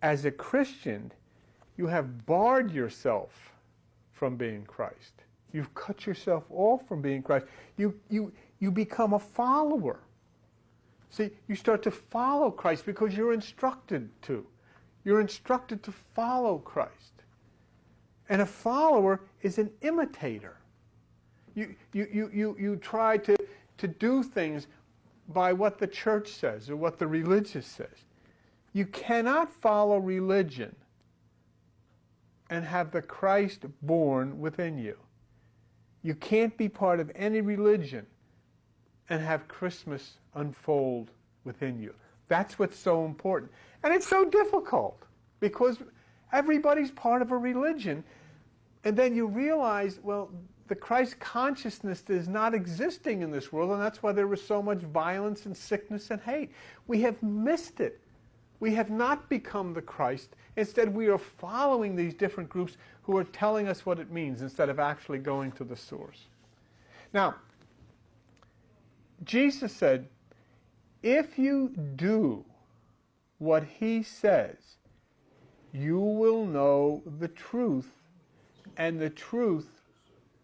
as a Christian, you have barred yourself from being Christ. You've cut yourself off from being Christ. You become a follower. See, you start to follow Christ because you're instructed to. You're instructed to follow Christ. And a follower is an imitator. You try to do things by what the church says or what the religious says. You cannot follow religion and have the Christ born within you. You can't be part of any religion and have Christmas unfold within you. That's what's so important. And it's so difficult because everybody's part of a religion, and then you realize, well, the Christ consciousness is not existing in this world, and that's why there was so much violence and sickness and hate. We have missed it. We have not become the Christ. Instead, we are following these different groups who are telling us what it means instead of actually going to the source. Now, Jesus said, if you do what he says, you will know the truth, and the truth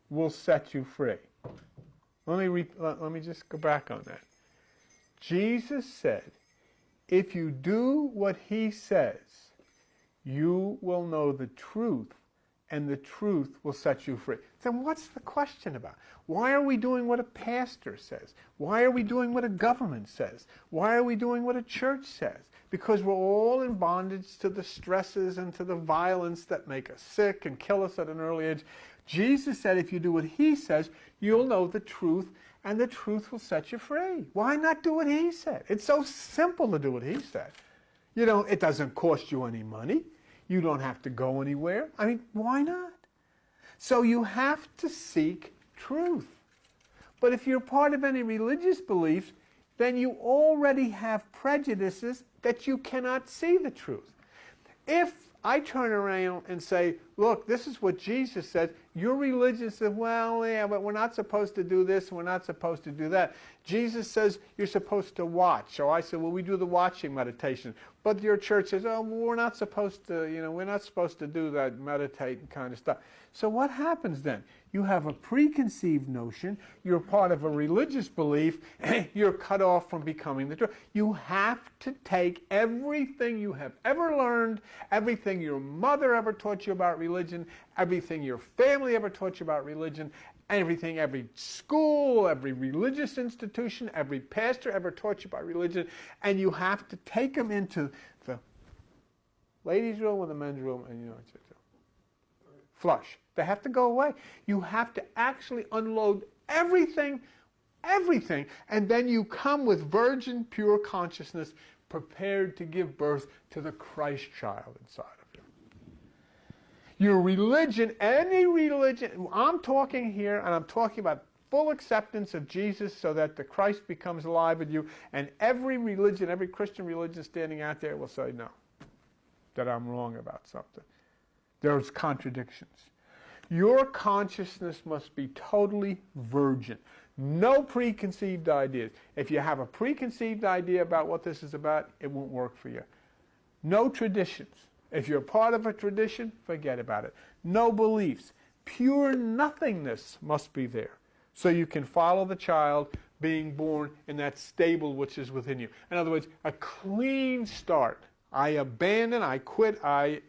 will set you free. Let me just go back on that. Jesus said, if you do what he says, you will know the truth, and the truth will set you free. Then what's the question about? Why are we doing what a pastor says? Why are we doing what a government says? Why are we doing what a church says? Because we're all in bondage to the stresses and to the violence that make us sick and kill us at an early age. Jesus said if you do what he says, you'll know the truth, and the truth will set you free. Why not do what he said? It's so simple to do what he said. You know, it doesn't cost you any money. You don't have to go anywhere. I mean, why not? So you have to seek truth. But if you're part of any religious beliefs, then you already have prejudices that you cannot see the truth. If I turn around and say, look, this is what Jesus said, your religion says, well, yeah, but we're not supposed to do this, we're not supposed to do that. Jesus says you're supposed to watch. So I said, well, we do the watching meditation. But your church says, oh, well, we're not supposed to, we're not supposed to do that, meditate and kind of stuff. So what happens then? You have a preconceived notion, you're part of a religious belief, you're cut off from becoming the truth. You have to take everything you have ever learned, everything your mother ever taught you about religion, everything your family ever taught you about religion, everything every school, every religious institution, every pastor ever taught you about religion, and you have to take them into the ladies' room or the men's room, and flush. They have to go away. You have to actually unload everything, and then you come with virgin, pure consciousness, prepared to give birth to the Christ child inside of you. Your religion, any religion, I'm talking here, and I'm talking about full acceptance of Jesus so that the Christ becomes alive in you, and every religion, every Christian religion standing out there will say no, that I'm wrong about something. There's contradictions. Your consciousness must be totally virgin. No preconceived ideas. If you have a preconceived idea about what this is about, it won't work for you. No traditions. If you're part of a tradition, forget about it. No beliefs. Pure nothingness must be there. So you can follow the child being born in that stable which is within you. In other words, a clean start. I abandon, I quit, I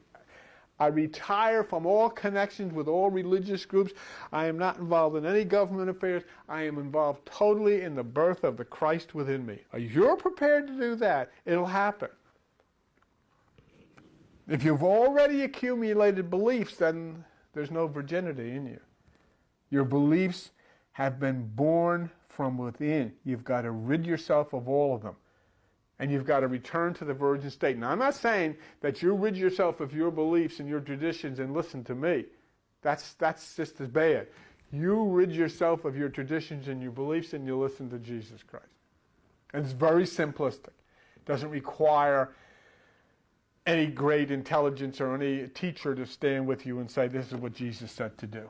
retire from all connections with all religious groups. I am not involved in any government affairs. I am involved totally in the birth of the Christ within me. If you're prepared to do that, it'll happen. If you've already accumulated beliefs, then there's no virginity in you. Your beliefs have been born from within. You've got to rid yourself of all of them. And you've got to return to the virgin state. Now, I'm not saying that you rid yourself of your beliefs and your traditions and listen to me. That's just as bad. You rid yourself of your traditions and your beliefs and you listen to Jesus Christ. And it's very simplistic. It doesn't require any great intelligence or any teacher to stand with you and say, this is what Jesus said to do.